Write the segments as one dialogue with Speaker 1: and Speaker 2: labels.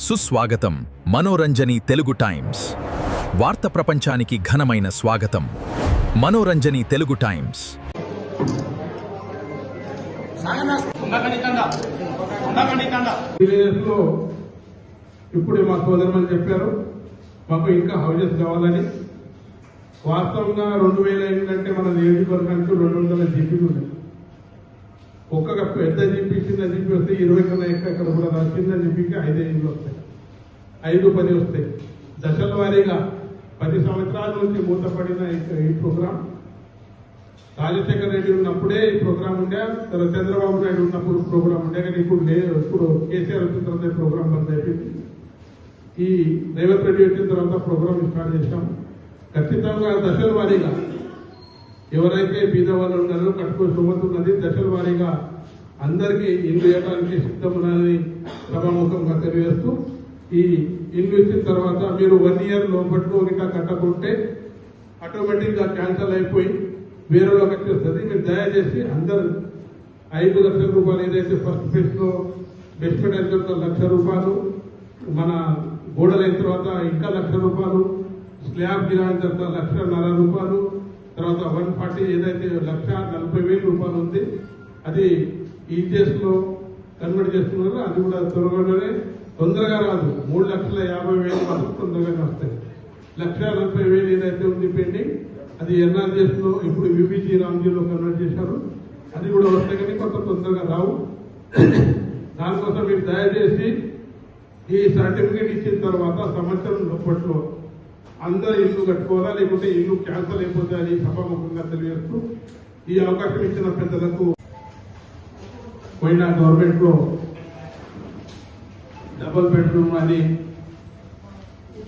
Speaker 1: సుస్వాగతం మనోరంజని తెలుగు టైమ్స్ వార్త ప్రపంచానికి ఘనమైన స్వాగతం. మనోరంజని తెలుగు టైమ్స్.
Speaker 2: ఇప్పుడు మా సోదరులు చెప్పారు మాకు ఇంకా హౌజెస్ కావాలని. వాస్తవంగా 2000 అంటే మన నియోజకవర్గానికి 200 జీపీలు ఉన్నాయి. ఒక్క పెద్ద జీపీ చిన్న జీపీ వస్తే 20 కన్నా ఎక్కడ కూడా చిన్న జీపీకి 5 ఇళ్ళు వస్తాయి, 5-10 వస్తాయి. దశల వారీగా 10 సంవత్సరాల నుంచి మూతపడిన ఈ ప్రోగ్రాం రాజశేఖర రెడ్డి ఉన్నప్పుడే ఈ ప్రోగ్రాం ఉండే, తర్వాత చంద్రబాబు నాయుడు ఉన్నప్పుడు ప్రోగ్రాం ఉండే, కానీ ఇప్పుడు ఇప్పుడు కేసీఆర్ వచ్చిన తర్వాత ప్రోగ్రాం బంద్ అయిపోయింది. ఈ రేవంత్ రెడ్డి వచ్చిన తర్వాత ప్రోగ్రాం స్టార్ట్ చేశాము. ఖచ్చితంగా దశల వారీగా ఎవరైతే బీద వాళ్ళు ఉన్నారో కట్టుకుని సుమతున్నది దశల వారీగా అందరికీ ఇల్లు ఇవ్వడానికి సిద్ధమున్నదని సభాముఖంగా తెలియజేస్తూ, ఈ ఇల్లు ఇచ్చిన తర్వాత మీరు 1 ఇయర్ లోపట్లో ఇంకా కట్టకుంటే ఆటోమేటిక్ గా క్యాన్సల్ అయిపోయి వేరేలోకి వచ్చేస్తుంది. మీరు దయచేసి అందరు 5 లక్షల రూపాయలు ఏదైతే ఫస్ట్ ఫేజ్ లో బేస్మెంట్ అయిన తర్వాత 1 లక్ష రూపాయలు, మన గోడలైన తర్వాత ఇంకా 1 లక్ష రూపాయలు, స్లాబ్ గిరాయిన తర్వాత 1,50,000 రూపాయలు, తర్వాత 140 ఏదైతే 1,40,000 రూపాయలు ఉంది అది ఈజీఎస్ లో కన్వర్ట్ చేస్తున్నారు. అది కూడా త్వరగానే, తొందరగా రాదు, 3,50,000 వరకు తొందరగానే వస్తాయి. 1,40,000 ఏదైతే ఉంది పెండింగ్ అది ఎన్ఆర్జీఎస్ లో ఇప్పుడు విబిజీ రామ్జీలో కన్వర్ట్ చేశారు. అది కూడా వస్తాయి కానీ కొంత తొందరగా రావు. దానికోసం మీరు దయచేసి ఈ సర్టిఫికేట్ ఇచ్చిన తర్వాత సంవత్సరం లోపట్లో అందరూ ఇల్లు కట్టుకోవాలా, లేకుంటే ఇల్లు క్యాన్సల్ అయిపోతే అని సభాముఖంగా తెలియజేస్తూ ఈ అవకాశం ఇచ్చిన పెద్దలకు, పోయిన గవర్నమెంట్ లో డబుల్ బెడ్రూమ్ అని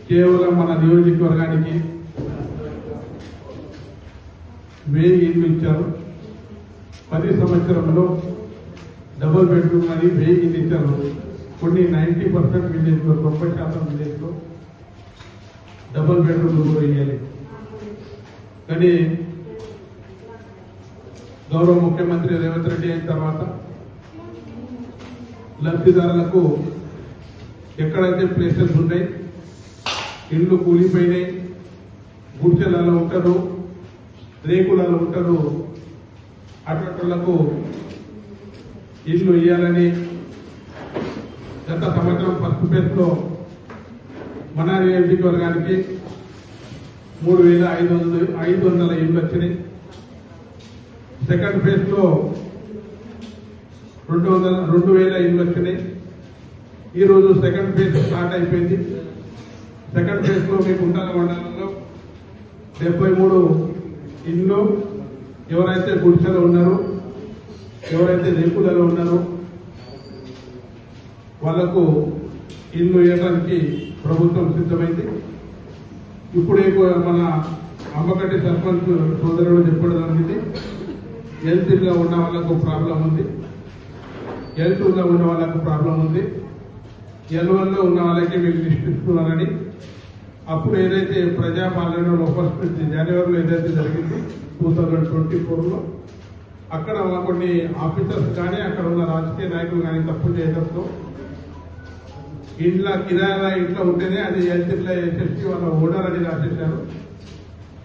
Speaker 2: కేవలం మన నియోజకవర్గానికి 1000 ఇల్లు ఇచ్చారు. 10 సంవత్సరంలో డబుల్ బెడ్రూమ్ అని 1000 ఇల్లు ఇచ్చారు. కొన్ని 90% విలేజ్ లో, 90% విలేజ్ లో డబుల్ బెడ్రూమ్ కూడా ఇవ్వాలి. కానీ గౌరవ ముఖ్యమంత్రి రేవంత్ రెడ్డి అయిన తర్వాత లబ్ధిదారులకు ఎక్కడైతే ప్లేసెస్ ఉన్నాయి, ఇళ్ళు కూలిపోయినాయి, గుడిసెలలో ఉంటారు, రేకులలో ఉంటారు, అటువంటి ఇల్లు ఇవ్వాలని గత సంవత్సరం ఫస్ట్ ఫేజ్ లో మన నియోజకవర్గానికి 3,500 ఇళ్ళు వచ్చినాయి. సెకండ్ ఫేజ్ లో 2,000 ఇళ్ళు వచ్చినాయి. ఈ రోజు సెకండ్ ఫేజ్ స్టార్ట్ అయిపోయింది. సెకండ్ ఫేజ్ లో మీకు ఉండాల మండలంలో 73 ఇళ్ళు, ఎవరైతే గుడిసెలో ఉన్నారో, ఎవరైతే రేకులలో ఉన్నారో వాళ్లకు ఇల్లు ఇవ్వడానికి ప్రభుత్వం సిద్ధమైంది. ఇప్పుడే మన అమ్మకట్టి సర్పంచ్ సోదరుడు చెప్పడం జరిగింది, హెల్త్గా ఉన్న వాళ్ళకు ప్రాబ్లం ఉంది, హెల్త్గా ఉన్న వాళ్ళకు ప్రాబ్లం ఉంది, ఎల్వల్లో ఉన్న వాళ్ళకి వీళ్ళు లిస్ట్ ఇస్తున్నారని. అప్పుడు ఏదైతే ప్రజాపాలనలో ఫస్ట్ జనవరిలో ఏదైతే జరిగింది 2024లో, అక్కడ కొన్ని ఆఫీసర్స్ కానీ అక్కడ ఉన్న రాజకీయ నాయకులు కానీ తప్పు చేయడంతో ఇంట్లో కిరాయిల ఇంట్లో ఉంటేనే అది హెల్త్ వేసేసి వాళ్ళ ఓనర్ అని రాసేశారు.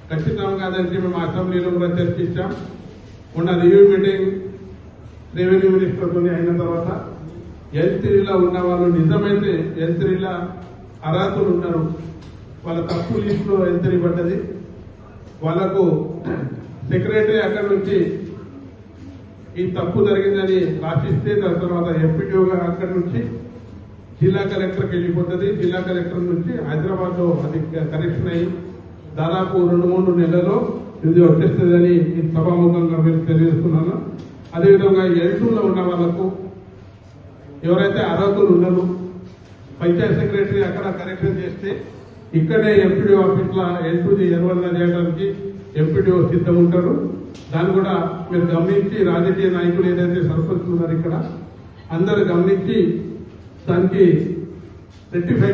Speaker 2: ఖచ్చితంగా అదంటే మేము అసెంబ్లీలో కూడా చర్చించాం. మొన్న రివ్యూ మీటింగ్ రెవెన్యూ మినిస్టర్తో అయిన తర్వాత హెల్త్లో ఉన్న వాళ్ళు నిజమైతే హెల్త్లో అర్హతలు ఉన్నారు, వాళ్ళ తప్పు లిస్టులో హెల్త్ పడ్డది, వాళ్లకు సెక్రటరీ అక్కడి నుంచి ఈ తప్పు జరిగిందని రాసిస్తే దాని తర్వాత ఎంపీడీఓ గారు అక్కడి నుంచి జిల్లా కలెక్టర్కి వెళ్ళిపోతుంది. జిల్లా కలెక్టర్ నుంచి హైదరాబాద్ లో అది కనెక్షన్ అయ్యి దాదాపు 2-3 నెలల్లో ఇది వచ్చేస్తుందని ఈ సభాముఖంగా మీరు తెలియజేస్తున్నాను. అదేవిధంగా ఎల్టూలో ఉన్న వాళ్లకు ఎవరైతే అర్హతలు ఉన్నారో పంచాయత్ సెక్రటరీ అక్కడ కరెక్షన్ చేస్తే ఇక్కడే ఎంపీడీఓ ఆఫీస్ లో ఎల్టూది ఎర్వల్లా చేయడానికి ఎంపీడీఓ సిద్ధం ఉంటారు. దాన్ని కూడా మీరు గమనించి, రాజకీయ నాయకులు ఏదైతే సర్పంచ్ ఉన్నారు ఇక్కడ అందరూ గమనించి దానికి రెక్టిఫై